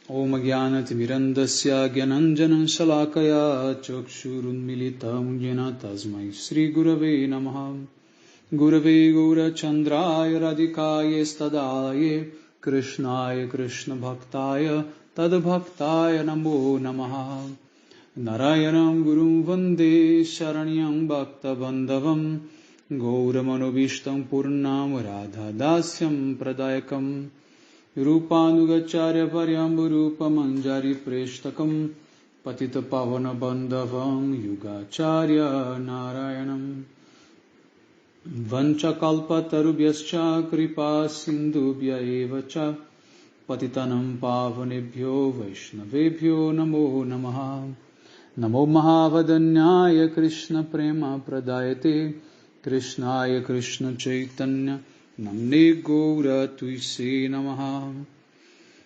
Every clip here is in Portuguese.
Om Jnanatimirandasya Gyananjanan Shalakaya Chakshurunmilitam Jena Tasmai Shri Gurave Namaha Gurave Gaura Chandraya Radhikaya Stadaye Krishnaya Krishna Bhaktaya Tadbhaktaya Namo Namaha Narayanam Gurum Vande Sharanyam Bhakta Bandhavam Gauramanovistam Purnam Radha Dasyam Pradayakam Rupanugacharya Paryambu Rupamanjari Preshtakam Patita Pavana Bandhavam Yugacharya Narayanam Vanchakalpa Tarubhyascha Kripa Sindhubhya Evacha Patitanam Pavanebhyo Vaishnavebhyo Namo Namaha Namo Mahavadanyaya Krishna Prema Pradayate Krishnaya Krishna Chaitanya Namne Gaura Tuise Namaha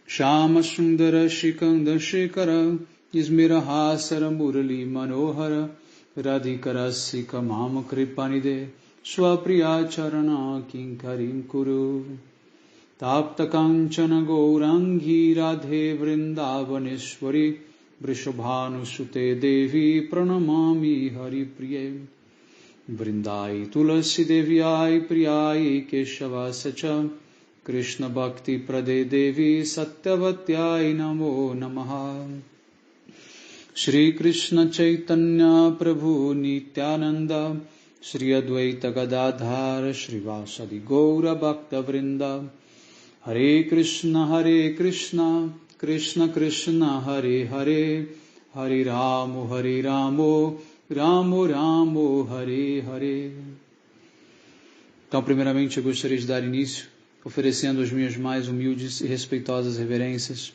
Shama Sundara Shikanda Shekara Ismirahasara Murali Manohara Radhikara Sika Mama Kripanide Swapriya Charana Kinkarim Kuru Tapta Kanchana Gaurangi Radhe Vrindavaneshwari Vrishabhanu Sute Devi Pranamami Hari Priye Vrindai Tulasi Devyai Priyai Keshava Sacha Krishna Bhakti Prade Devi Satyavatyai Namo Namaha Shri Krishna Chaitanya Prabhu Nityananda Shri Advaita Gadadhar Shri Vasadi Gaura Bhakta Vrinda Hare Krishna Krishna Krishna Hare Hare Hare Ramo Ramo Ramo Hare Hare. Então, primeiramente, eu gostaria de dar início oferecendo as minhas mais humildes e respeitosas reverências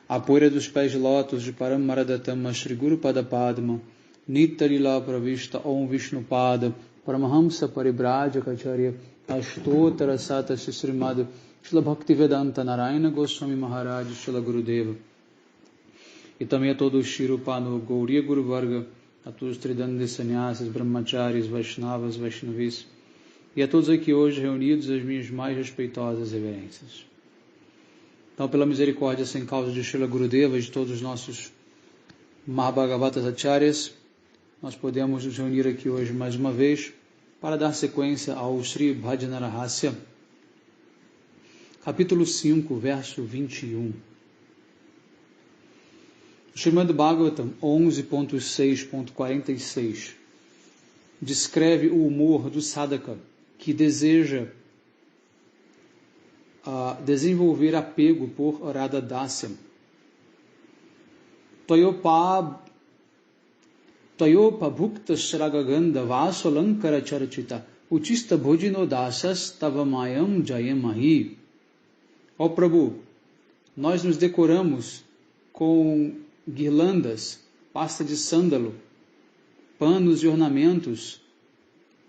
à poeira dos pés de lótus de Paramaradatama Shri Guru Pada Padma Nitarila Pravishta Om Vishnu Pada Paramahamsa Paribrajacharya Ashtotara Sata Srimad Shila Bhaktivedanta Narayana Goswami Maharaj Shila Gurudeva, e também a todos os Shirupano Gauriya Guru Varga, a todos os Tridanda Sannyasis, Brahmacharis, Vaishnavas, Vaishnavis, e a todos aqui hoje reunidos as minhas mais respeitosas reverências. Então, pela misericórdia sem causa de Srila Gurudeva e de todos os nossos Mahabhagavatas Acharyas, nós podemos nos reunir aqui hoje mais uma vez para dar sequência ao Sri Bhajanarahasya, capítulo 5, verso 21. O Srimad Bhagavatam 11.6.46 descreve o humor do sadhaka que deseja desenvolver apego por Radha Dasyam. Toyopa bhukta shragaganda vasolankara charachita uchista bhojino dasas tavamayam jayamahi. Ó Prabhu, nós nos decoramos com guirlandas, pasta de sândalo, panos e ornamentos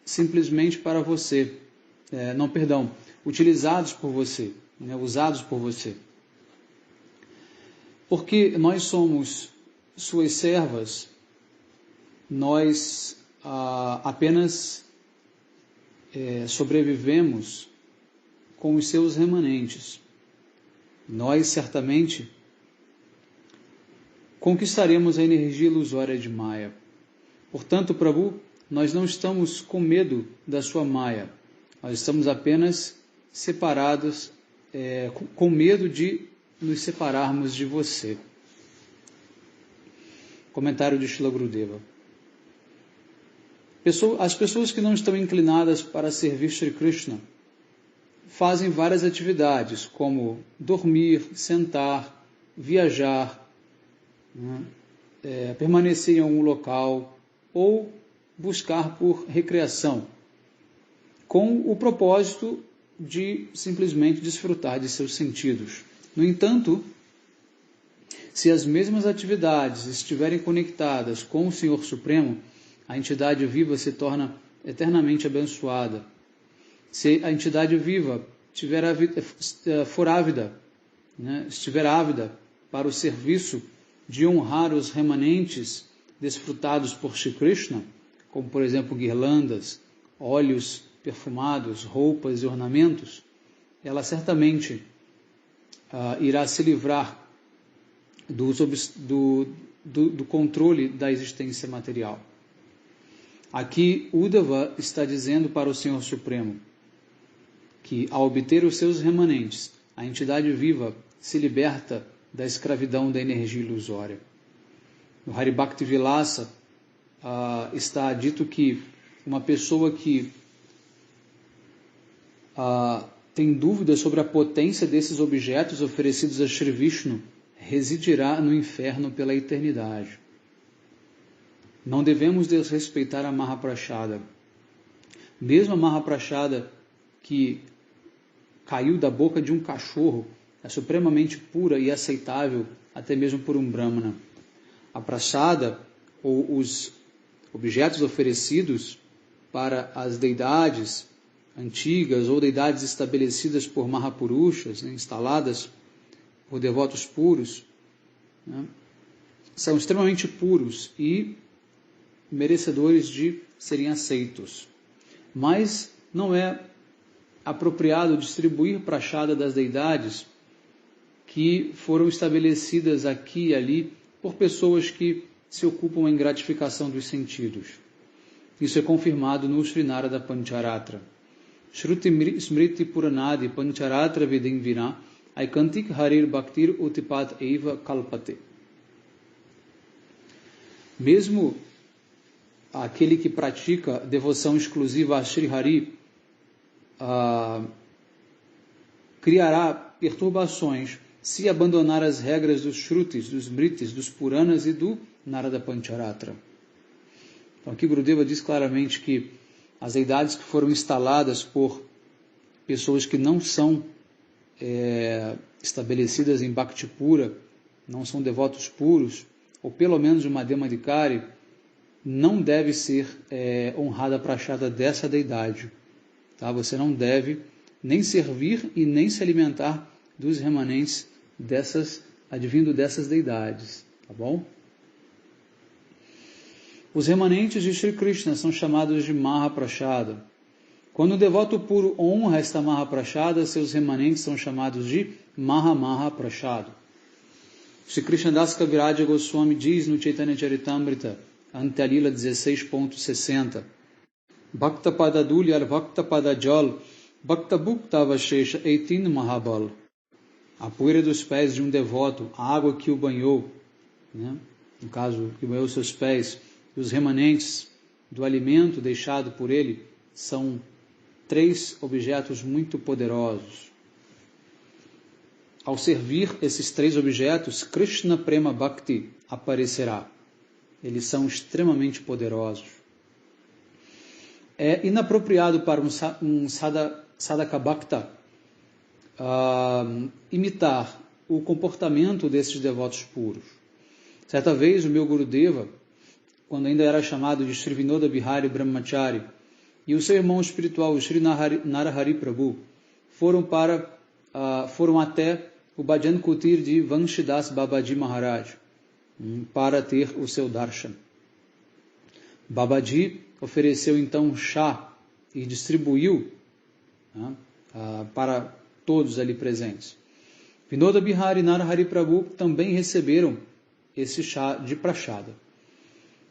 simplesmente para você, utilizados por você, usados por você. Porque nós somos suas servas, nós apenas sobrevivemos com os seus remanentes. Nós certamente conquistaremos a energia ilusória de Maya. Portanto, Prabhu, nós não estamos com medo da sua Maya. Nós estamos apenas separados, com medo de nos separarmos de você. Comentário de Srila Gurudeva. As pessoas que não estão inclinadas para servir Shri Krishna fazem várias atividades, como dormir, sentar, viajar, permanecer em algum local ou buscar por recreação, com o propósito de simplesmente desfrutar de seus sentidos. No entanto, se as mesmas atividades estiverem conectadas com o Senhor Supremo, a entidade viva se torna eternamente abençoada. Se a entidade viva estiver ávida para o serviço de honrar os remanentes desfrutados por Shri Krishna, como por exemplo guirlandas, óleos perfumados, roupas e ornamentos, ela certamente irá se livrar do controle da existência material. Aqui, Uddhava está dizendo para o Senhor Supremo que, ao obter os seus remanentes, a entidade viva se liberta da escravidão da energia ilusória. No Haribhakti Vilasa está dito que uma pessoa que tem dúvidas sobre a potência desses objetos oferecidos a Shri Vishnu residirá no inferno pela eternidade. Não devemos desrespeitar a Mahaprasada. Mesmo a Mahaprasada que caiu da boca de um cachorro é supremamente pura e aceitável até mesmo por um Brahmana. A prasada, ou os objetos oferecidos para as deidades antigas ou deidades estabelecidas por Mahapurushas, instaladas por devotos puros, são extremamente puros e merecedores de serem aceitos. Mas não é apropriado distribuir prachada das deidades que foram estabelecidas aqui e ali por pessoas que se ocupam em gratificação dos sentidos. Isso é confirmado no Sri Narada Pancharatra. Shruti Smriti Puranadi Pancharatra Vidim Vina Aikantik Harir Bhaktir Utipat Eva Kalpate. Mesmo aquele que pratica devoção exclusiva a Shri Hari criará perturbações se abandonar as regras dos Shrutis, dos Smritis, dos Puranas e do Narada Pancharatra. Então aqui Gurudeva diz claramente que as deidades que foram instaladas por pessoas que não são estabelecidas em Bhakti pura, não são devotos puros, ou pelo menos uma Madhyamadikari, não deve ser honrada a prachada dessa deidade. Tá? Você não deve nem servir e nem se alimentar dos remanentes advindo dessas deidades. Tá bom? Os remanentes de Shri Krishna são chamados de Mahaprasada. Quando o devoto puro honra esta Mahaprasada, seus remanentes são chamados de Maha-Mahaprasada. Shri Krishnadas Kaviraja Goswami diz no Chaitanya Charitamrita, Antyalila 16.60, Bhakta Padadulyar Bhakta Padajal Bhakta Bhukta Vashesha Eitin Mahabal. A poeira dos pés de um devoto, a água que o banhou, no caso, que banhou seus pés, e os remanentes do alimento deixado por ele, são 3 objetos muito poderosos. Ao servir esses 3 objetos, Krishna Prema Bhakti aparecerá. Eles são extremamente poderosos. É inapropriado para um sadhaka bhakta imitar o comportamento desses devotos puros. Certa vez, o meu Gurudeva, quando ainda era chamado de Sri Vinoda Bihari Brahmachari, e o seu irmão espiritual, o Sri Narahari Prabhu, foram até o Bhajan Kutir de Vanshidas Babaji Maharaj para ter o seu darshan. Babaji ofereceu então chá e distribuiu para todos ali presentes. Vinoda Bihari e Narahari Prabhu também receberam esse chá de prachada.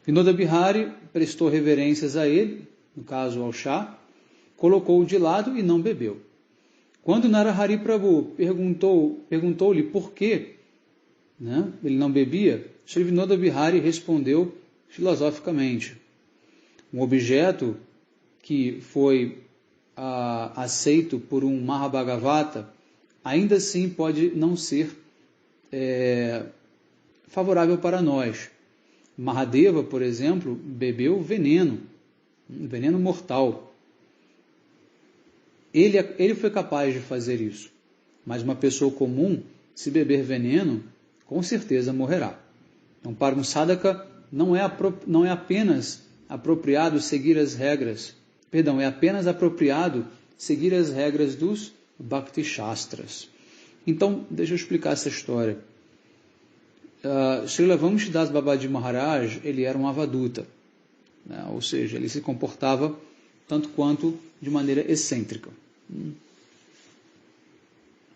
Vinoda Bihari prestou reverências a ele, no caso ao chá, colocou-o de lado e não bebeu. Quando Narahari Prabhu perguntou-lhe por que ele não bebia, Shri Vinoda Bihari respondeu filosoficamente: um objeto que foi aceito por um Mahabhagavata ainda assim pode não ser favorável para nós. Mahadeva, por exemplo, bebeu veneno mortal. Ele foi capaz de fazer isso, mas uma pessoa comum, se beber veneno, com certeza morrerá. Então, para um sadhaka, não é apenas apropriado seguir as regras, é apenas apropriado seguir as regras dos Bhakti Shastras. Então, deixa eu explicar essa história. Srila Vamshidas Babaji Maharaj, ele era um avaduta, ou seja, ele se comportava tanto quanto de maneira excêntrica.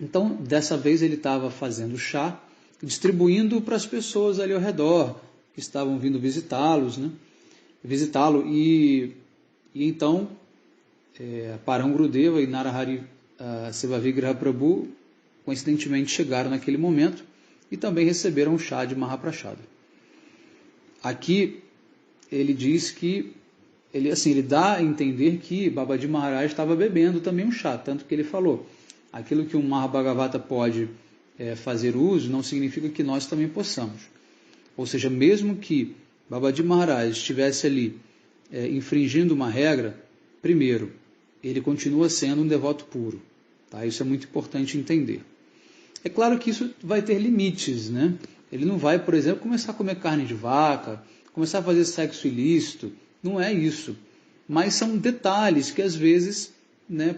Então, dessa vez ele estava fazendo chá distribuindo para as pessoas ali ao redor, que estavam vindo visitá-lo, e então Parangrudeva e Narahari Sevavigraha Prabhu coincidentemente chegaram naquele momento e também receberam o chá de Mahaprasada. Aqui ele diz que ele dá a entender que Babaji Maharaj estava bebendo também um chá, tanto que ele falou, aquilo que um Mahabhagavata pode fazer uso não significa que nós também possamos. Ou seja, mesmo que Babaji Maharaj estivesse ali infringindo uma regra, primeiro, ele continua sendo um devoto puro. Tá? Isso é muito importante entender. É claro que isso vai ter limites, né? Ele não vai, por exemplo, começar a comer carne de vaca, começar a fazer sexo ilícito, não é isso. Mas são detalhes que às vezes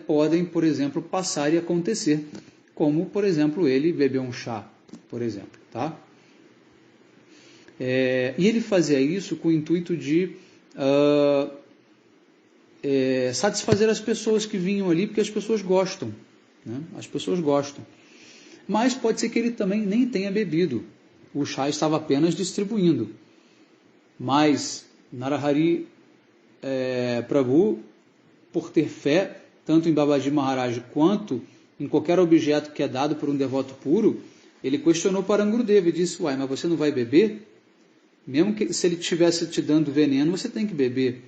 podem, por exemplo, passar e acontecer, como, por exemplo, ele beber um chá, por exemplo. Tá? E ele fazia isso com o intuito de satisfazer as pessoas que vinham ali, porque as pessoas gostam. Né? As pessoas gostam. Mas pode ser que ele também nem tenha bebido. O chá estava apenas distribuindo. Mas Narahari Prabhu, por ter fé, tanto em Babaji Maharaj quanto em qualquer objeto que é dado por um devoto puro, ele questionou Parangrudeva e disse, mas você não vai beber? Mesmo que se ele estivesse te dando veneno, você tem que beber.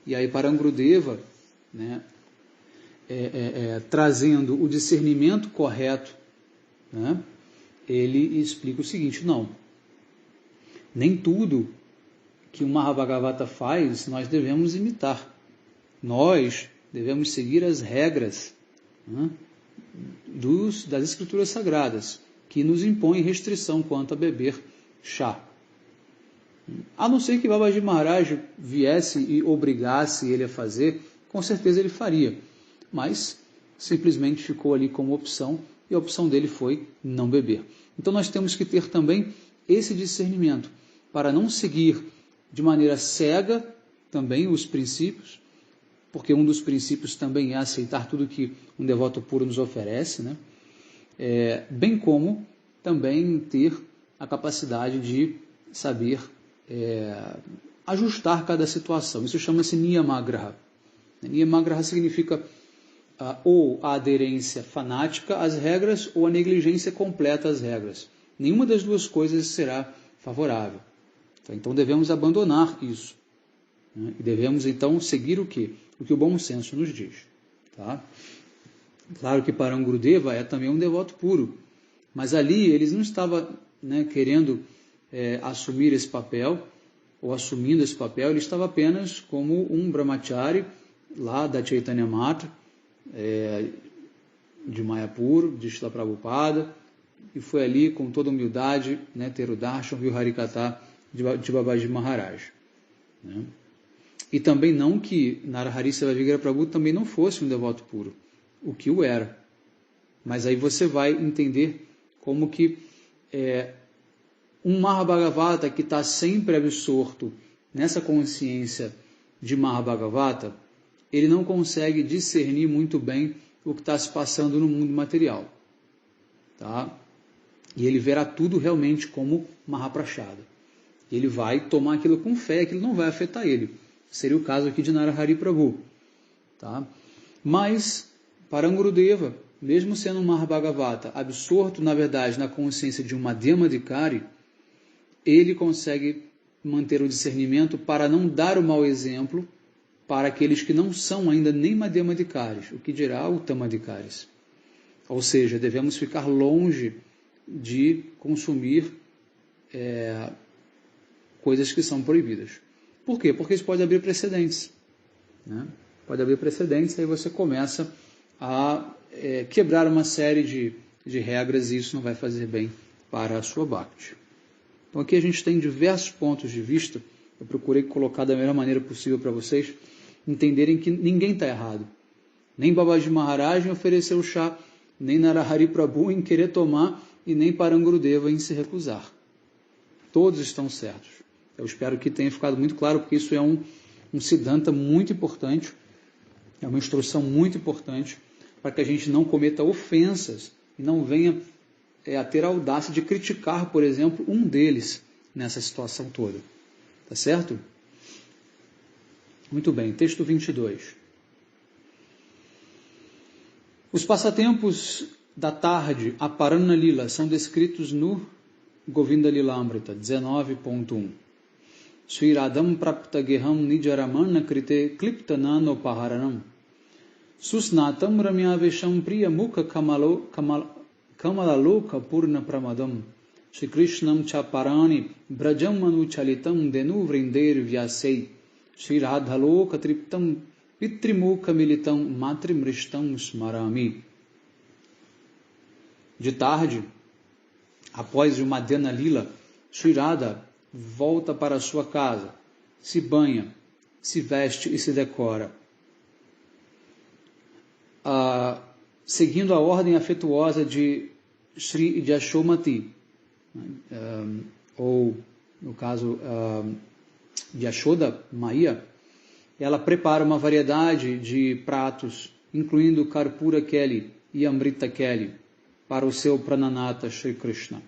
E aí Parangrudeva, trazendo o discernimento correto, ele explica o seguinte, não, nem tudo que o Mahabhagavata faz nós devemos imitar. Nós devemos seguir as regras das escrituras sagradas, que nos impõem restrição quanto a beber chá. A não ser que Babaji Maharaj viesse e obrigasse ele a fazer, com certeza ele faria. Mas simplesmente ficou ali como opção, e a opção dele foi não beber. Então nós temos que ter também esse discernimento, para não seguir de maneira cega também os princípios, porque um dos princípios também é aceitar tudo que um devoto puro nos oferece, bem como também ter a capacidade de saber ajustar cada situação. Isso chama-se Niyamagraha. Niyamagraha significa ou a aderência fanática às regras ou a negligência completa às regras. Nenhuma das duas coisas será favorável. Então devemos abandonar isso. E devemos então seguir o quê? O que o bom senso nos diz. Tá? Claro que Parangrudeva é também um devoto puro, mas ali ele não estava querendo assumir esse papel, ou assumindo esse papel, ele estava apenas como um brahmachari lá da Chaitanya Mata, de Mayapur, de Srila Prabhupada, e foi ali com toda humildade ter o darshan e o harikatha de Babaji Maharaj. E também não que Narahari Sevavigraha Prabhu também não fosse um devoto puro, o que o era. Mas aí você vai entender como que um Mahabhagavata que está sempre absorto nessa consciência de Mahabhagavata, ele não consegue discernir muito bem o que está se passando no mundo material. Tá? E ele verá tudo realmente como Mahaprasada. Ele vai tomar aquilo com fé, aquilo não vai afetar ele. Seria o caso aqui de Narahari Prabhu. Tá? Mas, Parangrudeva, mesmo sendo um Mahabhagavata, absorto, na verdade, na consciência de um Madhyamadikari, ele consegue manter o discernimento para não dar o mau exemplo para aqueles que não são ainda nem Madhyamadikaris, o que dirá Uttamadikaris. Ou seja, devemos ficar longe de consumir coisas que são proibidas. Por quê? Porque isso pode abrir precedentes. Pode abrir precedentes, aí você começa a quebrar uma série de regras e isso não vai fazer bem para a sua bhakti. Então aqui a gente tem diversos pontos de vista. Eu procurei colocar da melhor maneira possível para vocês entenderem que ninguém está errado. Nem Babaji Maharaj em oferecer o chá, nem Narahari Prabhu em querer tomar e nem Parangrudeva em se recusar. Todos estão certos. Eu espero que tenha ficado muito claro, porque isso é um siddhanta muito importante, é uma instrução muito importante para que a gente não cometa ofensas e não venha a ter a audácia de criticar, por exemplo, um deles nessa situação toda. Tá certo? Muito bem, texto 22. Os passatempos da tarde, a Parana Lila, são descritos no Govinda Lilamrita 19.1. Sri Radham Prapta Geham Nijaramana Krite Klipta Nano Paharanam Susnatam Ramyavesham Priya Mukha Kamalaloka Purna Pramadam Shri Krishnam Chaparani Brajam Manu Chalitam Denu Vrinder Vyasei Shri Radhaloka Triptam Pitrimukha Militam Matrimrishtam Smarami. De tarde, após o Madhyana Lila, Shri Radha volta para sua casa, se banha, se veste e se decora. Seguindo a ordem afetuosa de Shri Yashomati, ou no caso de Yashoda Maya, ela prepara uma variedade de pratos, incluindo Karpura Keli e Amrita Keli, para o seu Prananata Shri Krishna.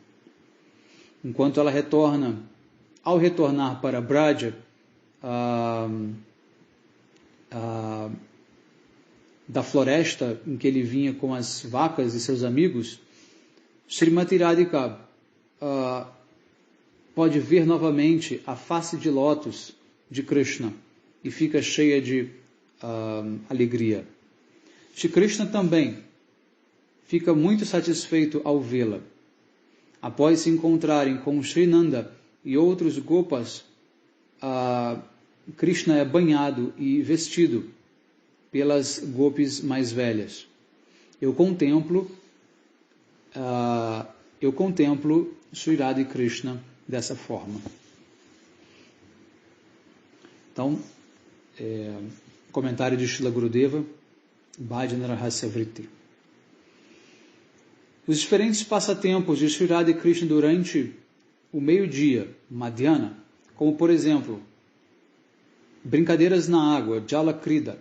Enquanto ela ao retornar para Braja, da floresta em que ele vinha com as vacas e seus amigos, Srimati Radhika pode ver novamente a face de lótus de Krishna e fica cheia de alegria. Shri Krishna também fica muito satisfeito ao vê-la. Após se encontrarem com Shri Nanda e outros gopas, Krishna é banhado e vestido pelas gopis mais velhas. Eu contemplo Sri Radha e Krishna dessa forma. Então, comentário de Srila Gurudeva, Bhajana Rahasya Vritti. Os diferentes passatempos de Sri Radha e Krishna durante o meio-dia, Madhyana, como por exemplo, brincadeiras na água, Jala Krida,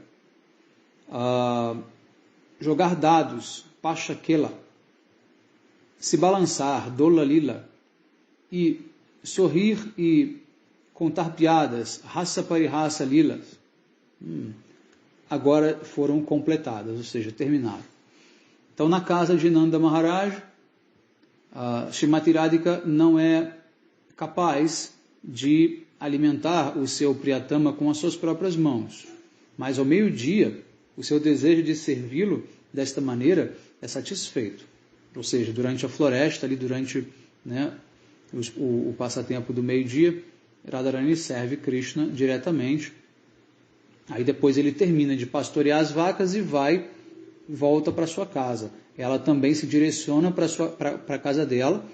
jogar dados, Pachakela, se balançar, Dola Lila, e sorrir e contar piadas, Rasa Parihasa Lilas, agora foram completadas, ou seja, terminaram. Então, na casa de Nanda Maharaj, Srimati Radhika não é capaz de alimentar o seu Priyatama com as suas próprias mãos. Mas ao meio-dia, o seu desejo de servi-lo desta maneira é satisfeito. Ou seja, durante a floresta, ali durante o passatempo do meio-dia, Radharani serve Krishna diretamente. Aí depois ele termina de pastorear as vacas e volta para sua casa. Ela também se direciona para a casa dela,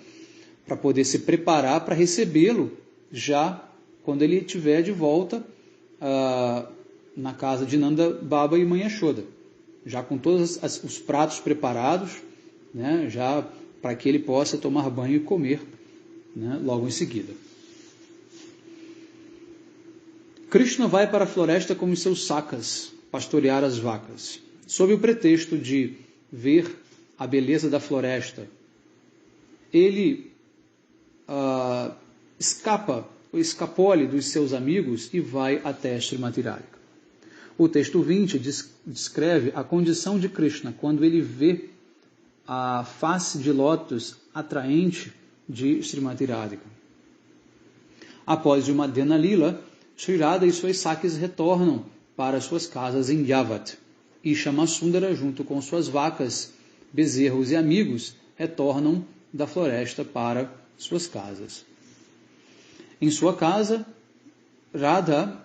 para poder se preparar para recebê-lo já quando ele estiver de volta na casa de Nanda Baba e Mãe Yashoda, já com todos os pratos preparados, já para que ele possa tomar banho e comer logo em seguida. Krishna vai para a floresta com os seus sakas pastorear as vacas, sob o pretexto de ver a beleza da floresta. Ele escapole dos seus amigos e vai até Srimati Radhika. O texto 20 descreve a condição de Krishna quando ele vê a face de lótus atraente de Srimati Radhika. Após uma Madhyana Lila, Sri Radha e suas sakis retornam para suas casas em Yavat. E Shamasundara, junto com suas vacas, bezerros e amigos, retornam da floresta para suas casas. Em sua casa, Radha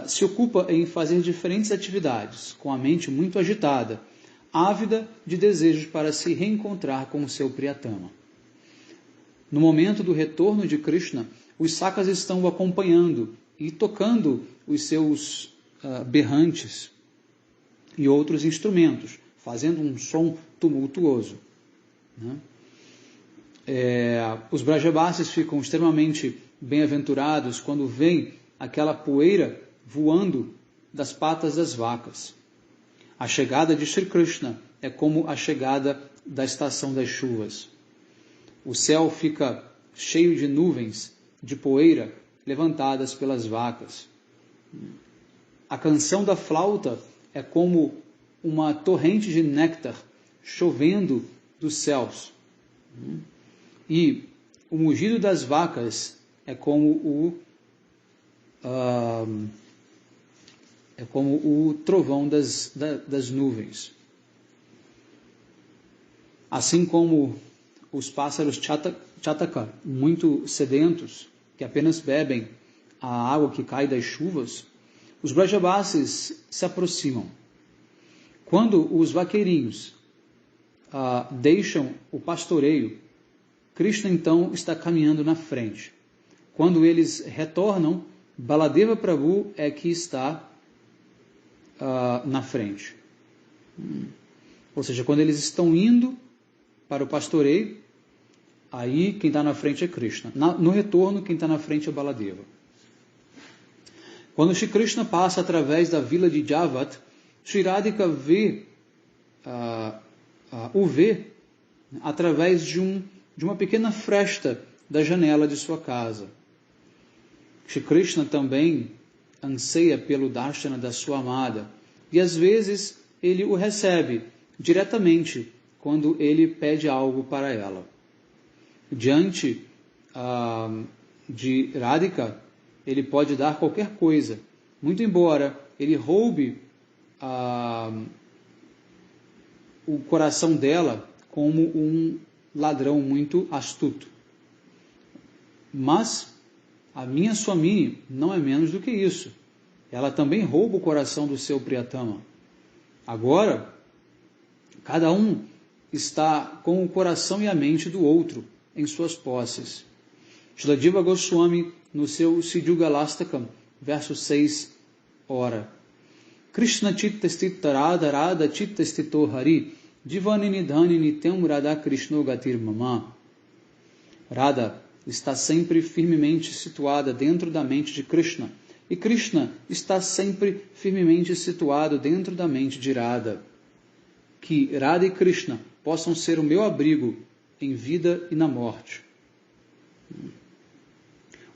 se ocupa em fazer diferentes atividades, com a mente muito agitada, ávida de desejos para se reencontrar com o seu Priyatama. No momento do retorno de Krishna, os sakas estão o acompanhando e tocando os seus berrantes e outros instrumentos, fazendo um som tumultuoso. Os Brajabasis ficam extremamente bem-aventurados quando veem aquela poeira voando das patas das vacas. A chegada de Shri Krishna é como a chegada da estação das chuvas. o céu fica cheio de nuvens, de poeira, levantadas pelas vacas. A canção da flauta é como uma torrente de néctar chovendo dos céus. E o mugido das vacas é como o trovão das nuvens. Assim como os pássaros chataka, muito sedentos, que apenas bebem a água que cai das chuvas, os Brajabasis se aproximam. Quando os vaqueirinhos deixam o pastoreio, Krishna então está caminhando na frente. Quando eles retornam, Baladeva Prabhu é que está na frente. Ou seja, quando eles estão indo para o pastoreio, aí quem está na frente é Krishna. No retorno, quem está na frente é Baladeva. Quando Shri Krishna passa através da vila de Javat, Shri Radhika o vê através de uma pequena fresta da janela de sua casa. Shri Krishna também anseia pelo darshana da sua amada, e às vezes ele o recebe diretamente quando ele pede algo para ela. Diante de Radhika, ele pode dar qualquer coisa, muito embora ele roube o coração dela como um ladrão muito astuto. Mas a minha Swamini não é menos do que isso. Ela também rouba o coração do seu Priyatama. Agora, cada um está com o coração e a mente do outro em suas posses. Srila Jiva Goswami, no seu Siddhugalastakam, verso 6, ora: Krishna chitta stita radha radha chitta stito hari divanini dhanini tem radha krishno gatir mama. Radha está sempre firmemente situada dentro da mente de Krishna, e Krishna está sempre firmemente situado dentro da mente de Radha. Que Radha e Krishna possam ser o meu abrigo em vida e na morte.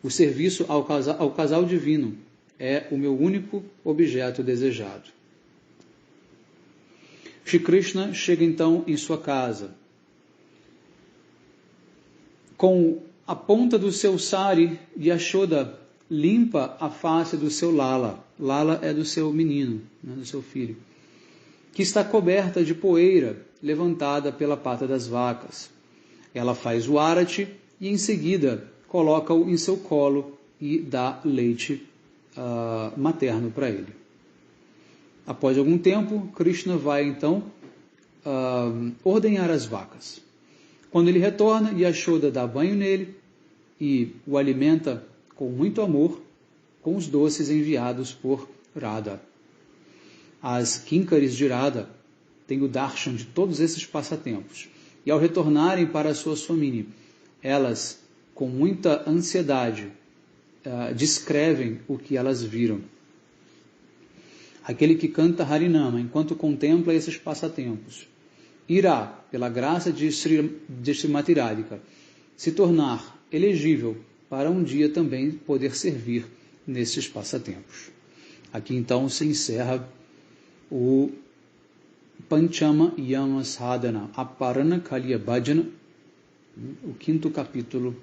O serviço ao casal divino é o meu único objeto desejado. Shri Krishna chega então em sua casa. Com a ponta do seu sari, Yashoda limpa a face do seu Lala. Lala é do seu menino, do seu filho, que está coberta de poeira levantada pela pata das vacas. Ela faz o arati e em seguida coloca-o em seu colo e dá leite materno para ele. Após algum tempo, Krishna vai então ordenhar as vacas. Quando ele retorna, Yashoda dá banho nele e o alimenta com muito amor com os doces enviados por Radha. As Kinkaris de Radha têm o darshan de todos esses passatempos. E ao retornarem para a sua Swamini, elas, com muita ansiedade, descrevem o que elas viram. Aquele que canta Harinama enquanto contempla esses passatempos irá, pela graça de Srimati Radhika, se tornar elegível para um dia também poder servir nesses passatempos. Aqui então se encerra o Panchama Yama Sadhana, Aparana Kaliya Bhajana, o 5º capítulo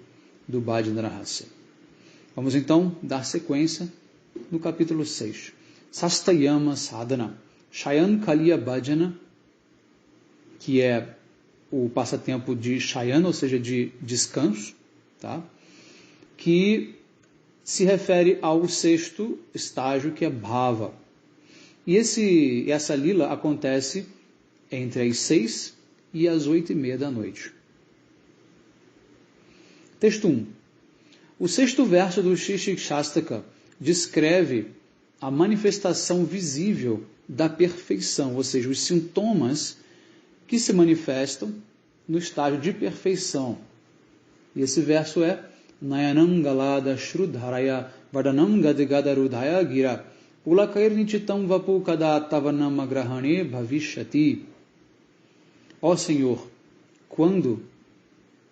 do Bhajana Rahasya. Vamos então dar sequência no capítulo 6. Sastayama Sadhana, Shayan Kaliya Bhajana, que é o passatempo de Shayana, ou seja, de descanso, tá? Que se refere ao 6º estágio, que é Bhava. E essa lila acontece entre as 6 e as 8:30 da noite. Texto 1. O 6º verso do Shikshastaka descreve a manifestação visível da perfeição, ou seja, os sintomas que se manifestam no estágio de perfeição. E esse verso é Nayanam Galada Shrudharaya Vardanam Gadigadarudhaya Gira Pulakair Nichitam Vapu Kadatavanam Agrahane Bhavishyati. Ó Senhor, quando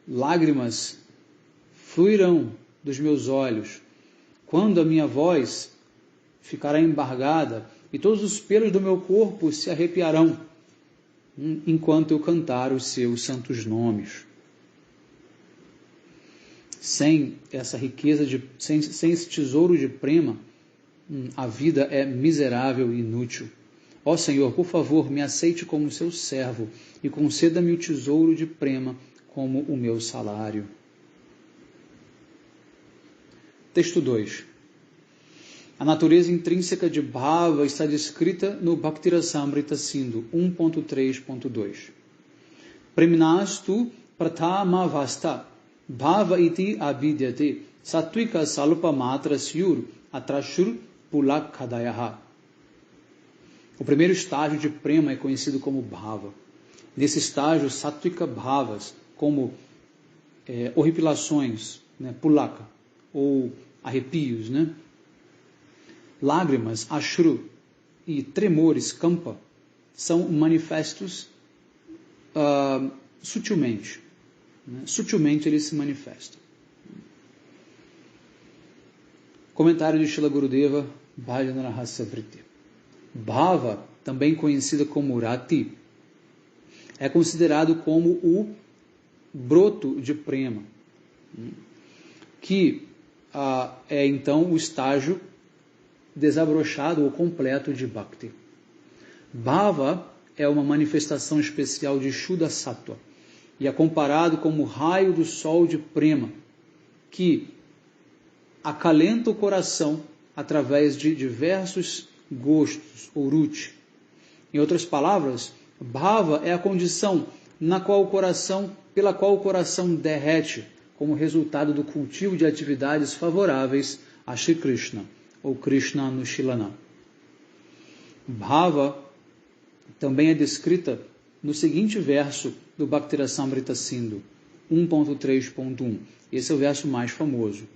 lágrimas fluirão dos meus olhos, quando a minha voz ficará embargada e todos os pelos do meu corpo se arrepiarão, enquanto eu cantar os seus santos nomes. Sem essa riqueza, sem esse tesouro de prema, a vida é miserável e inútil. Ó Senhor, por favor, me aceite como seu servo e conceda-me o tesouro de prema como o meu salário. Texto 2. A natureza intrínseca de Bhava está descrita no Bhaktirasamrita Sindhu 1.3.2. Preminastu prathamavasta Bhava iti abidyate sattvika salpa matra syur atrashur pulakkadayaha. O primeiro estágio de prema é conhecido como Bhava. Nesse estágio, sattvika bhavas, como horripilações, pulaka, ou arrepios, lágrimas, ashru, e tremores, kampa, são manifestos sutilmente. Sutilmente eles se manifestam. Comentário de Srila Gurudeva, Bhajana Rahasya Vritti. Bhava, também conhecida como Rati, é considerado como o broto de prema, que é então o estágio desabrochado ou completo de Bhakti. Bhava é uma manifestação especial de Shuddha Sattva e é comparado como o raio do sol de prema, que acalenta o coração através de diversos gostos, ou ruchi. Em outras palavras, Bhava é a condição pela qual o coração derrete como resultado do cultivo de atividades favoráveis a Shri Krishna, ou Krishna Anushilana. Bhava também é descrita no seguinte verso do Bhaktirasamrita Sindhu 1.3.1. Esse é o verso mais famoso,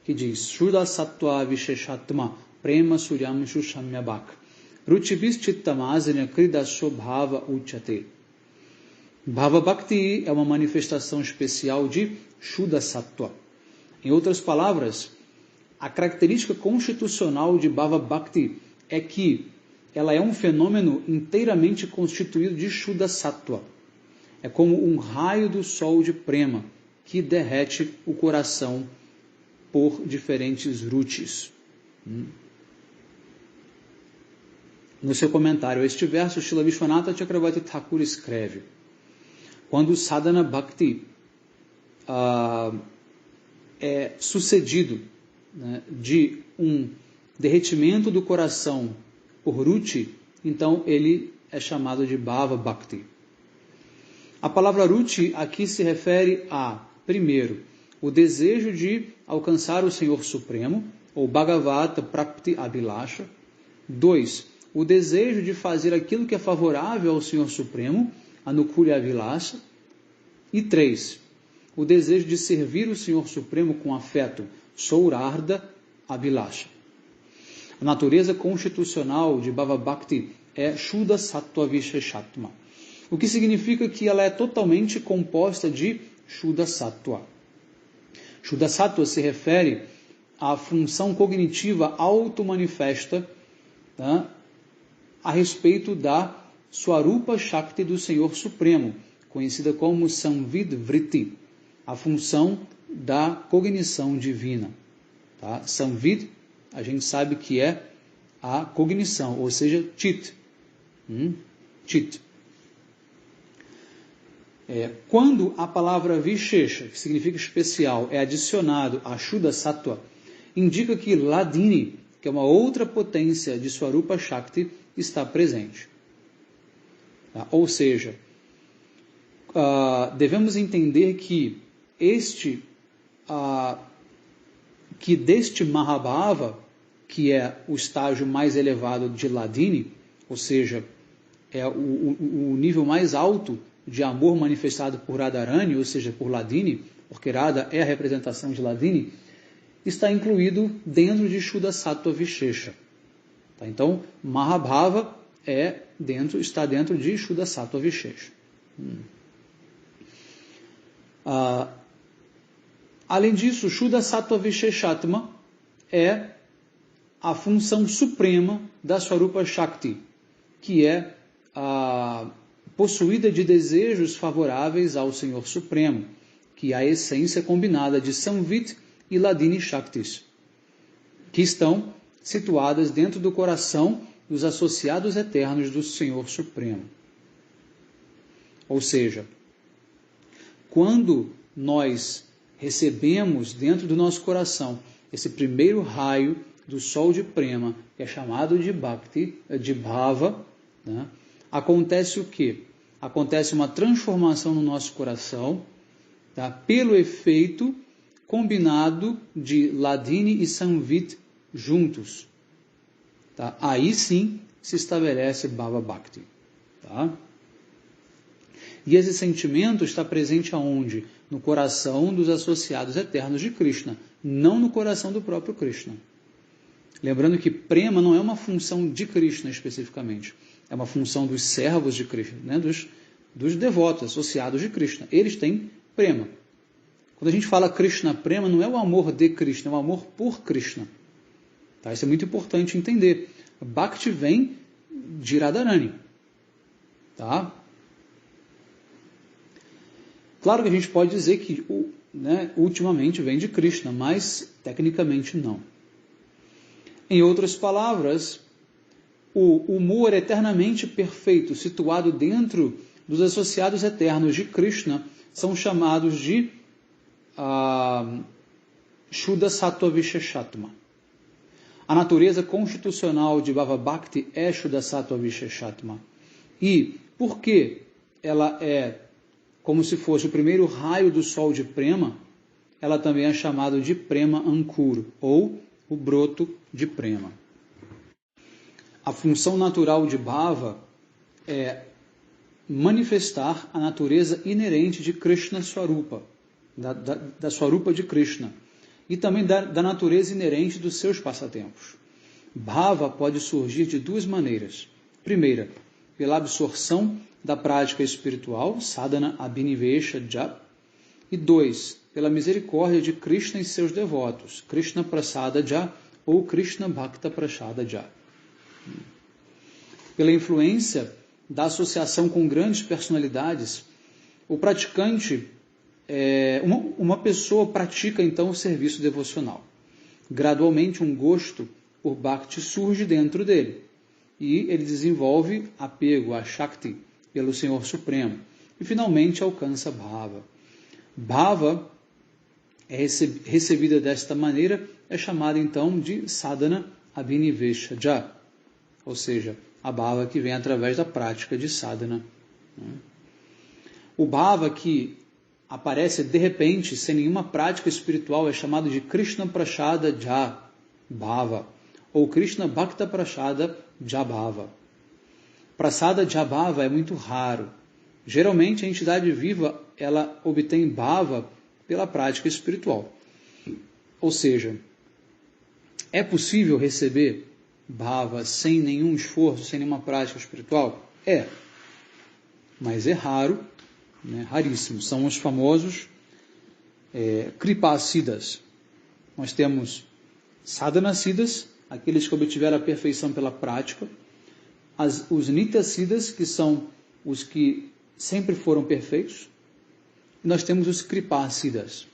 que diz: Shuddha Sattva Visheshatma Prema Suryam Shushamyabhak Ruchibis Chittamazanya Kridasho Bhava Uchate. Bhava Bhakti é uma manifestação especial de Shuddha Sattva. Em outras palavras, a característica constitucional de Bhava Bhakti é que ela é um fenômeno inteiramente constituído de Shuddha Sattva. É como um raio do sol de prema que derrete o coração por diferentes ruchis. No seu comentário a este verso, Srila Vishwanatha Chakravarti Thakur escreve: quando o sadhana bhakti é sucedido de um derretimento do coração por ruchi, então ele é chamado de Bhava Bhakti. A palavra ruchi aqui se refere a, primeiro, o desejo de alcançar o Senhor Supremo, ou Bhagavata Prapti Abhilasha. 2. O desejo de fazer aquilo que é favorável ao Senhor Supremo, Anukulya Abhilasha. E 3. O desejo de servir o Senhor Supremo com afeto, Sourarda Abhilasha. A natureza constitucional de Bhava Bhakti é Shuddha Sattva Visheshatma, o que significa que ela é totalmente composta de Shuddha Sattva. Shuddha Sattva se refere à função cognitiva auto-manifesta a respeito da Swarupa Shakti do Senhor Supremo, conhecida como Samvid Vritti, a função da cognição divina. Samvid, a gente sabe que é a cognição, ou seja, Chit. Chit. Quando a palavra Vishesha, que significa especial, é adicionado a Shuddha Sattva, indica que Ladini, que é uma outra potência de Swarupa Shakti, está presente. Ou seja, devemos entender que deste Mahabhava, que é o estágio mais elevado de Ladini, ou seja, é o nível mais alto de amor manifestado por Radharani, ou seja, por Ladini, porque Radha é a representação de Ladini, está incluído dentro de Shuddha Sattva Vishesha. Então, Mahabhava está dentro de Shuddha Sattva Vishesha. Além disso, Shuddha Sattva Visheshatma é a função suprema da Swarupa Shakti, que é possuída de desejos favoráveis ao Senhor Supremo, que é a essência combinada de Samvit e Hladini Shaktis, que estão situadas dentro do coração dos associados eternos do Senhor Supremo. Ou seja, quando nós recebemos dentro do nosso coração esse primeiro raio do sol de Prema, que é chamado de Bhakti, de Bhava, né? Acontece o quê? Acontece uma transformação no nosso coração, tá? Pelo efeito combinado de Hladini e Samvit juntos. Tá? Aí sim se estabelece Bhava Bhakti. Tá? E esse sentimento está presente aonde? No coração dos associados eternos de Krishna, não no coração do próprio Krishna. Lembrando que Prema não é uma função de Krishna especificamente, é uma função dos servos de Krishna, né? dos devotos associados de Krishna. Eles têm Prema. Quando a gente fala Krishna Prema, não é o amor de Krishna, é o amor por Krishna. Tá? Isso é muito importante entender. Bhakti vem de Radharani. Tá? Claro que a gente pode dizer que ultimamente vem de Krishna, mas tecnicamente não. Em outras palavras, o humor eternamente perfeito situado dentro dos associados eternos de Krishna são chamados de Shuddha Sattva Visheshatma. A natureza constitucional de Bhava Bhakti é Shuddha Sattva Visheshatma. E por que ela é como se fosse o primeiro raio do sol de Prema, ela também é chamada de Prema Ankura, ou o broto de Prema. A função natural de Bhava é manifestar a natureza inerente de Krishna Swarupa, da Swarupa de Krishna, e também da natureza inerente dos seus passatempos. Bhava pode surgir de duas maneiras. Primeira, pela absorção da prática espiritual, sadhana abhinivesha jap, e 2, pela misericórdia de Krishna e seus devotos, Krishna Prasada Ja ou Krishna Bhakta Prasada Ja. Pela influência da associação com grandes personalidades, o praticante, uma pessoa pratica então o serviço devocional. Gradualmente um gosto por Bhakti surge dentro dele e ele desenvolve apego a Shakti pelo Senhor Supremo e finalmente alcança Bhava. Bhava é recebida desta maneira, é chamada então de sadhana abhinivesha ja, ou seja, a Bhava que vem através da prática de sadhana. O Bhava que aparece de repente, sem nenhuma prática espiritual, é chamado de Krishna Prasada Ja Bhava, ou Krishna Bhakta Prasada Ja Bhava. Prasada Ja Bhava é muito raro. Geralmente a entidade viva ela obtém Bhava pela prática espiritual. Ou seja, é possível receber Bhava sem nenhum esforço, sem nenhuma prática espiritual? É. Mas é raro, né? Raríssimo. São os famosos Kripasiddhas. Nós temos Sadhanasiddhas, aqueles que obtiveram a perfeição pela prática, os Nityasiddhas, que são os que sempre foram perfeitos, e nós temos os Kripasiddhas,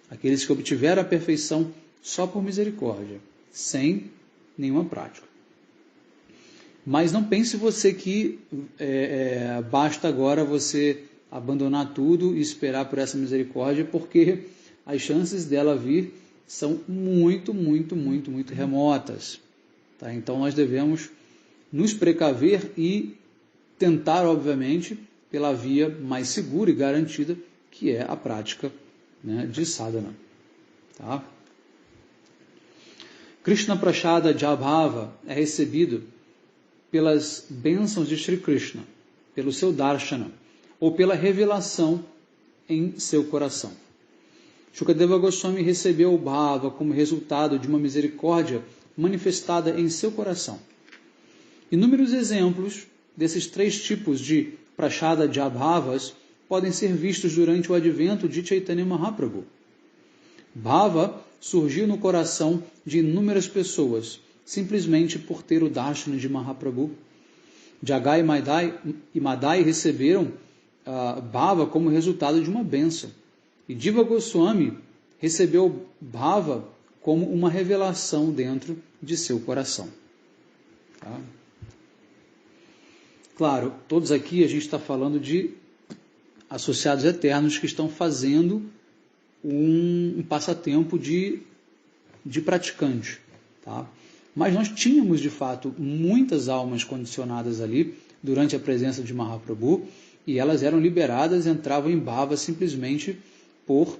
aqueles que obtiveram a perfeição só por misericórdia, sem nenhuma prática. Mas não pense você que basta agora você abandonar tudo e esperar por essa misericórdia, porque as chances dela vir são muito, muito, muito, muito remotas. Tá? Então nós devemos nos precaver e tentar, obviamente, pela via mais segura e garantida, que é a prática, né, de sadhana. Tá? Krishna Prasada Jabhava é recebido pelas bênçãos de Sri Krishna, pelo seu darshana, ou pela revelação em seu coração. Shukadeva Goswami recebeu o Bhava como resultado de uma misericórdia manifestada em seu coração. Inúmeros exemplos desses três tipos de Prasada Jabhavas podem ser vistos durante o advento de Chaitanya Mahaprabhu. Bhava surgiu no coração de inúmeras pessoas, simplesmente por ter o darshana de Mahaprabhu. Jagai e Madai receberam Bhava como resultado de uma bênção. E Diva Goswami recebeu Bhava como uma revelação dentro de seu coração. Tá? Claro, todos aqui a gente está falando de associados eternos que estão fazendo um passatempo de praticante. Tá? Mas nós tínhamos, de fato, muitas almas condicionadas ali durante a presença de Mahaprabhu, e elas eram liberadas, entravam em Bhava simplesmente por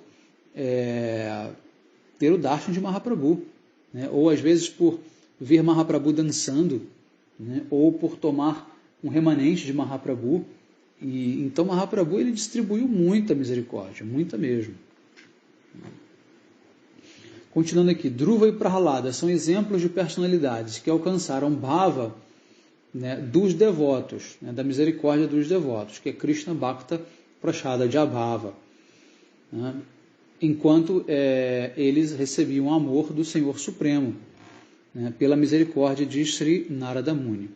ter o darshan de Mahaprabhu, né? Ou às vezes por ver Mahaprabhu dançando, né? Ou por tomar um remanente de Mahaprabhu. E então Mahaprabhu ele distribuiu muita misericórdia, muita mesmo. Continuando aqui, Dhruva e Prahlada são exemplos de personalidades que alcançaram Bhava, né, dos devotos, né, da misericórdia dos devotos, que é Krishna Bhakta Prashada Jabhava, né, enquanto eles recebiam o amor do Senhor Supremo, né, pela misericórdia de Sri Narada Muni.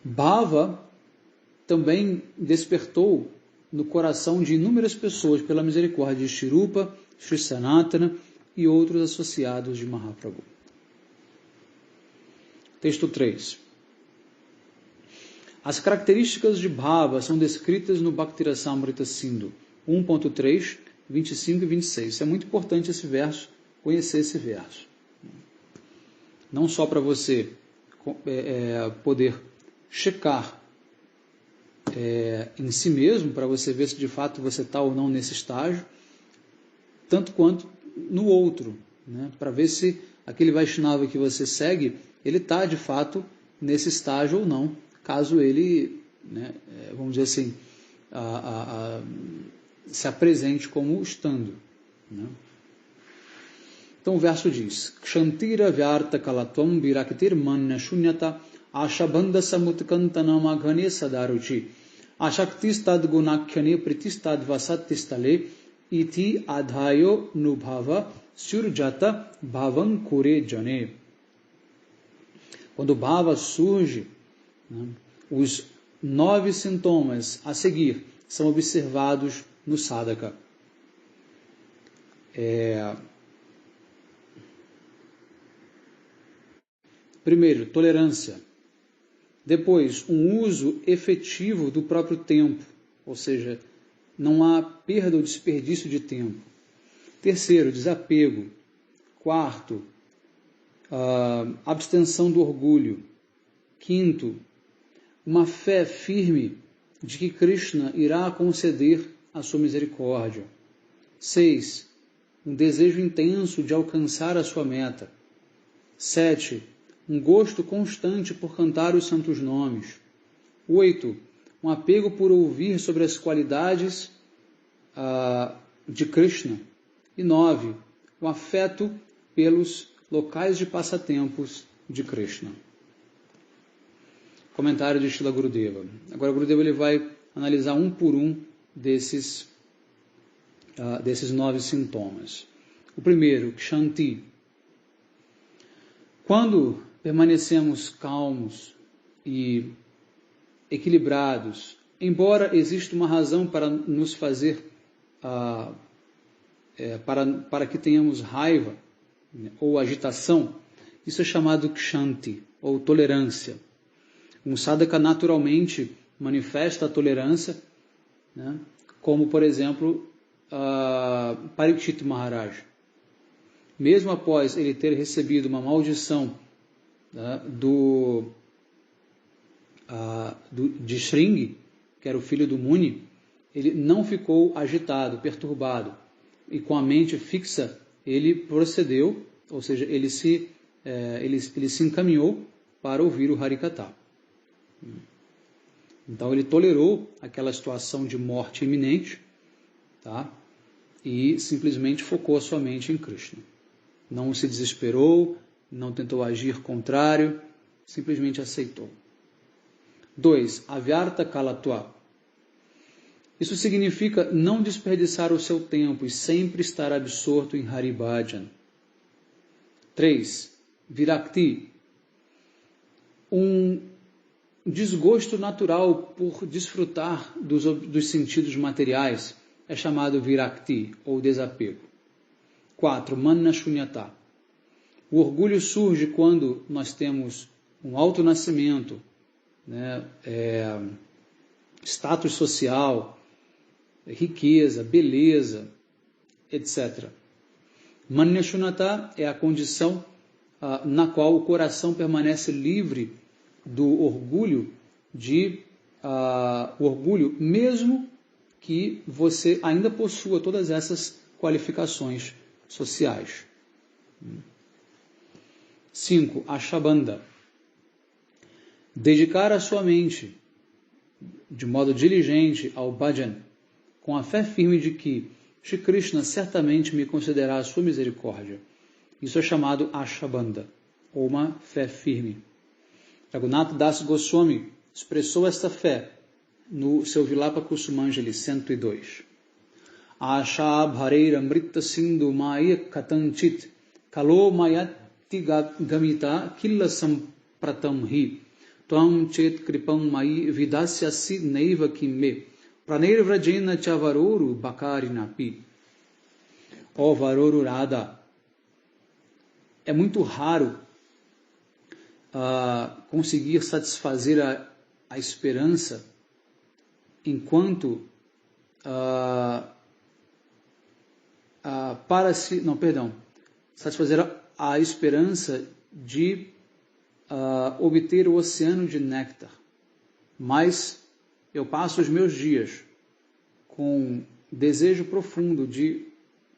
Bhava também despertou no coração de inúmeras pessoas pela misericórdia de Shri Rupa, Shri Sanatana e outros associados de Mahaprabhu. Texto 3. As características de Bhava são descritas no Bhaktirasamrita Sindhu 1.3, 25 e 26. Isso é muito importante esse verso, conhecer esse verso. Não só para você poder checar em si mesmo, para você ver se de fato você está ou não nesse estágio, tanto quanto no outro, né? Para ver se aquele Vaishnava que você segue, ele está de fato nesse estágio ou não, caso ele, né, vamos dizer assim, se apresente como estando. Né? Então o verso diz: Kshantira vyarta kalatvam viraktir manna shunyata ashabandha samutkantanam aghane sadaruchi ashaktis tad gunakhyane pritistad vasatistale iti adhayo nubhava surjata bhavan kure jane. Quando o bhava surge, né, os 9 sintomas a seguir são observados no sadhaka. Primeiro, tolerância. Depois, um uso efetivo do próprio tempo, ou seja, não há perda ou desperdício de tempo. Terceiro, desapego. Quarto, abstenção do orgulho. Quinto, uma fé firme de que Krishna irá conceder a sua misericórdia. 6. Um desejo intenso de alcançar a sua meta. 7. Um gosto constante por cantar os santos nomes. 8. Um apego por ouvir sobre as qualidades de Krishna. E 9. Um afeto pelos locais de passatempos de Krishna. Comentário de Srila Gurudeva. Agora, Gurudeva ele vai analisar um por um desses 9 sintomas. O primeiro, Kshanti. Quando permanecemos calmos e equilibrados, embora exista uma razão para nos fazer, para que tenhamos raiva, né, ou agitação, isso é chamado Kshanti, ou tolerância. Um sadhaka naturalmente manifesta a tolerância, né, como, por exemplo, Parikshit Maharaj. Mesmo após ele ter recebido uma maldição, né, de Shringi, que era o filho do Muni, ele não ficou agitado, perturbado, e com a mente fixa ele procedeu, ou seja, ele se encaminhou para ouvir o Harikatha. Então ele tolerou aquela situação de morte iminente, tá? E simplesmente focou a sua mente em Krishna. Não se desesperou, não tentou agir contrário, simplesmente aceitou. 2. Avyarta kalatva. Isso significa não desperdiçar o seu tempo e sempre estar absorto em Hari Bhajan. 3. Virakti. Um desgosto natural por desfrutar dos sentidos materiais é chamado Virakti, ou desapego. 4. Manna Shunyata. O orgulho surge quando nós temos um autonascimento, status social, riqueza, beleza, etc. Manya Shunyata é a condição na qual o coração permanece livre do orgulho, mesmo que você ainda possua todas essas qualificações sociais. 5. Ashabanda. Dedicar a sua mente de modo diligente ao bhajan, com a fé firme de que Shri Krishna certamente me concederá a sua misericórdia. Isso é chamado Ashabanda, ou uma fé firme. Raghunath Das Goswami expressou esta fé no seu Vilapa Kusumanjali 102. Asha bhareira amrita sindhu maya katanchit kalo mayati gamita killa sampratam hi tvam chet kripam mai vidasyasi neiva kimme pranirvrajena chavaroru bakarinapi. Ó Varoru Radha, é muito raro conseguir satisfazer a esperança enquanto satisfazer a esperança de obter o oceano de néctar. Mas eu passo os meus dias com desejo profundo de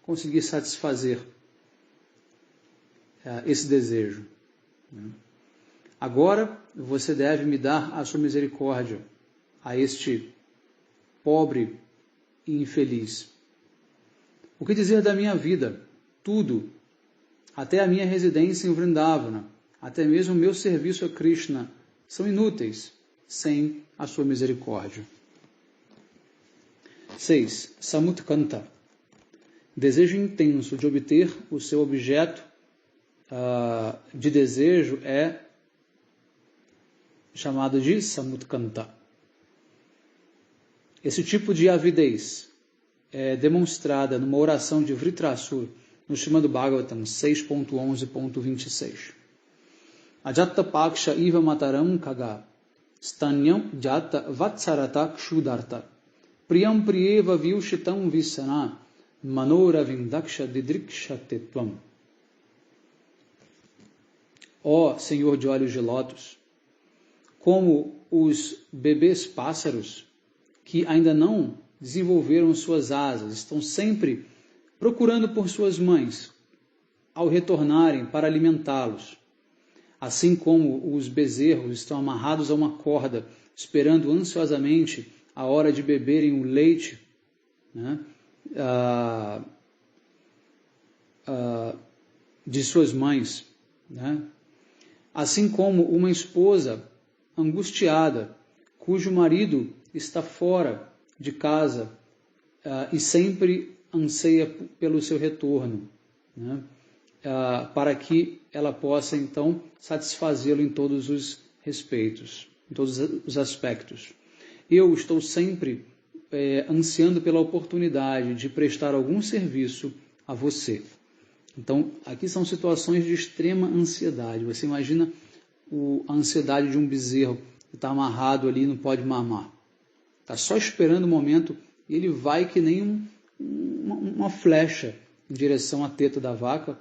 conseguir satisfazer esse desejo. Agora você deve me dar a sua misericórdia a este pobre e infeliz. O que dizer da minha vida? Tudo, até a minha residência em Vrindavana, até mesmo o meu serviço a Krishna, são inúteis sem a sua misericórdia. 6. Samutkanta. Desejo intenso de obter o seu objeto de desejo é chamado de Samutkanta. Esse tipo de avidez é demonstrada numa oração de Vritrasur, no Srimad Bhagavatam 6.11.26. Ajatta paksha iva mataram kaga, stanyam jata vatsarata kshudarta, priyam priyeva vyushitam visana, manoravindaksha didrikshatetvam. Ó Senhor de olhos de lótus, como os bebês pássaros que ainda não desenvolveram suas asas, estão sempre procurando por suas mães ao retornarem para alimentá-los. Assim como os bezerros estão amarrados a uma corda, esperando ansiosamente a hora de beberem o leite, de suas mães. Assim como uma esposa angustiada, cujo marido está fora de casa e sempre anseia pelo seu retorno, para que ela possa então satisfazê-lo em todos os respeitos, em todos os aspectos. Eu estou sempre ansiando pela oportunidade de prestar algum serviço a você. Então, aqui são situações de extrema ansiedade. Você imagina a ansiedade de um bezerro que está amarrado ali e não pode mamar. Está só esperando o momento e ele vai que nem uma flecha em direção à teta da vaca,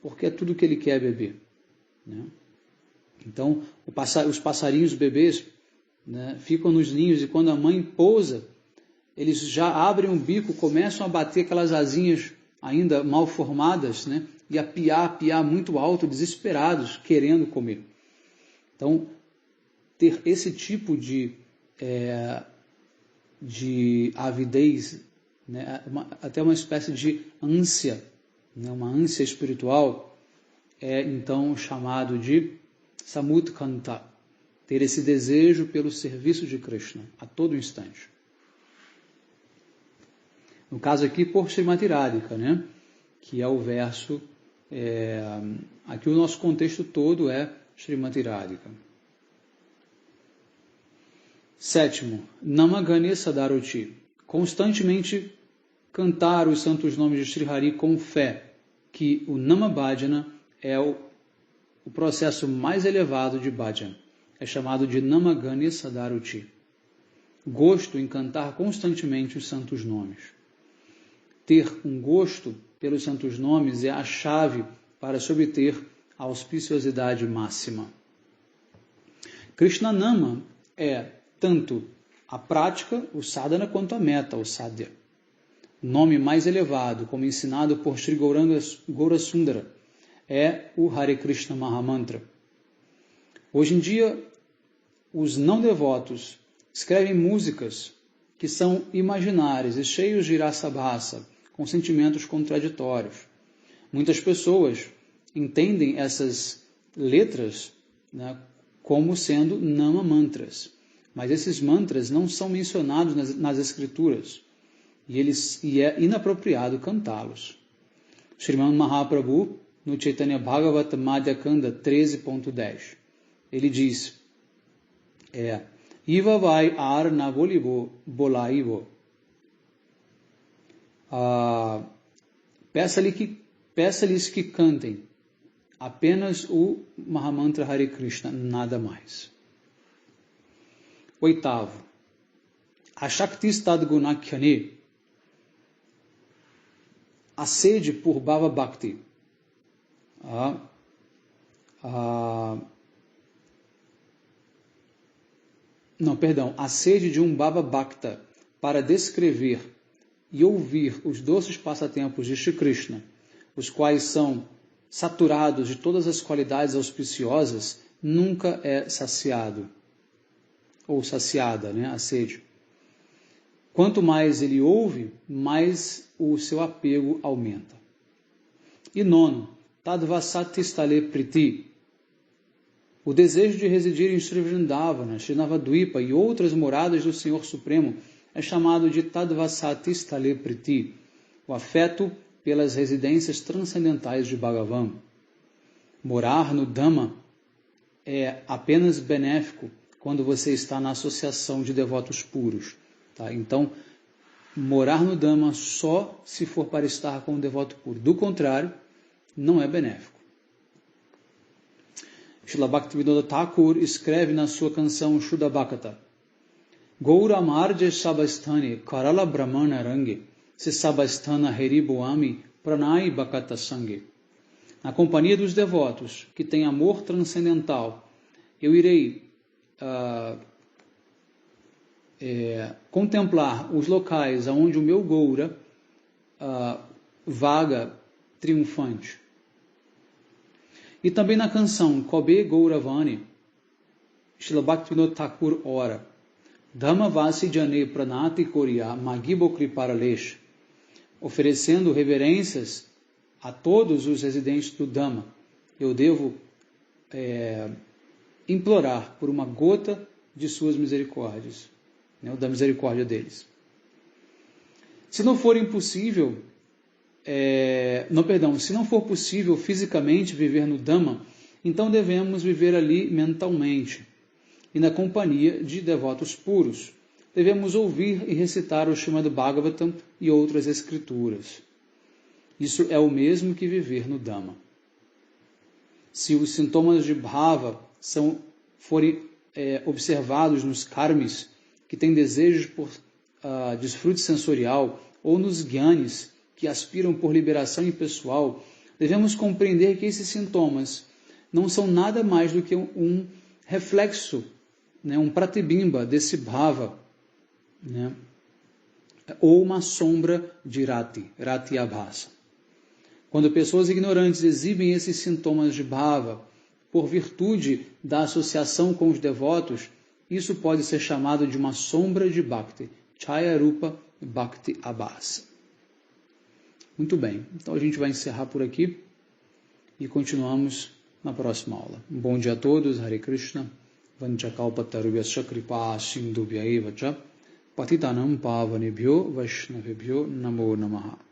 porque é tudo que ele quer beber. Então, os passarinhos bebês ficam nos ninhos e quando a mãe pousa, eles já abrem um bico, começam a bater aquelas asinhas ainda mal formadas, e a piar muito alto, desesperados, querendo comer. Então, ter esse tipo de avidez, até uma espécie de ânsia, uma ânsia espiritual, é então chamado de Samutkanta, ter esse desejo pelo serviço de Krishna a todo instante. No caso aqui, por Srimati Radhika, né? Que é o verso... aqui o nosso contexto todo é Srimati Radhika. 7º, Namagane Sadaruti. Constantemente cantar os santos nomes de Sri Hari com fé, que o Nama Bhajana é o processo mais elevado de Bhajan. É chamado de Namagane Sadaruti. Gosto em cantar constantemente os santos nomes. Ter um gosto pelos santos nomes é a chave para se obter a auspiciosidade máxima. Krishna Nama é tanto a prática, o sadhana, quanto a meta, o sadhya. O nome mais elevado, como ensinado por Sri Gaura Sundara, é o Hare Krishna Mahamantra. Hoje em dia, os não devotos escrevem músicas que são imaginárias e cheios de rasabhasa, com sentimentos contraditórios. Muitas pessoas entendem essas letras, né, como sendo nama mantras. Mas esses mantras não são mencionados nas escrituras e é inapropriado cantá-los. Sriman Mahaprabhu, no Chaitanya Bhagavata Madhya Kanda 13.10, ele diz, Iva vai ar na volivo bolaivo. Peça-lhes que cantem apenas o Mahamantra Hare Krishna, nada mais. 8º, a Shakti Stadgunakhyane, a sede por Bhava Bhakti. A sede de um Bhava Bhakta para descrever e ouvir os doces passatempos de Shri Krishna, os quais são saturados de todas as qualidades auspiciosas, nunca é saciado. Ou saciada, né, a sede. Quanto mais ele ouve, mais o seu apego aumenta. E 9º, Tadvasati Stale Priti. O desejo de residir em Sri Vrindavana, Sri Navadvipa e outras moradas do Senhor Supremo é chamado de Tadvasati Stale Priti, o afeto pelas residências transcendentais de Bhagavan. Morar no Dhamma é apenas benéfico quando você está na associação de devotos puros. Tá? Então, morar no Dhamma só se for para estar com um devoto puro. Do contrário, não é benéfico. Srila Bhaktivinoda Thakur escreve na sua canção Shuddha Bhakata, Gaura Marja Sabasthane Karala Brahmana Range Se Sabasthana Heriboami Pranai Bhakata Sange. Na companhia dos devotos que têm amor transcendental, eu irei contemplar os locais onde o meu Gaura vaga triunfante. E também na canção Kobe Gauravani, Srila Bhaktivinoda Thakur ora, Dhamma Vasi Jane Pranati Koriya Magibo Kriparalesh, oferecendo reverências a todos os residentes do Dhamma. Eu devo implorar por uma gota de suas misericórdias, né, da misericórdia deles. Se não for impossível, se não for possível fisicamente viver no Dhamma, então devemos viver ali mentalmente e na companhia de devotos puros. Devemos ouvir e recitar o Srimad Bhagavatam e outras escrituras. Isso é o mesmo que viver no Dhamma. Se os sintomas de Bhava forem observados nos karmis, que têm desejos por desfrute sensorial, ou nos gyanis, que aspiram por liberação impessoal, devemos compreender que esses sintomas não são nada mais do que um reflexo, né, um pratibimba desse bhava, né, ou uma sombra de rati abhasa. Quando pessoas ignorantes exibem esses sintomas de bhava por virtude da associação com os devotos, isso pode ser chamado de uma sombra de bhakti, chaya rupa bhakti abhasa. Muito bem, então a gente vai encerrar por aqui e continuamos na próxima aula. Um bom dia a todos, Hare Krishna, Vanchakalpatarubhyascha kripa sindhubhya eva cha पतितानं पावनेभ्यो वैष्णवेभ्यो नमो नमः।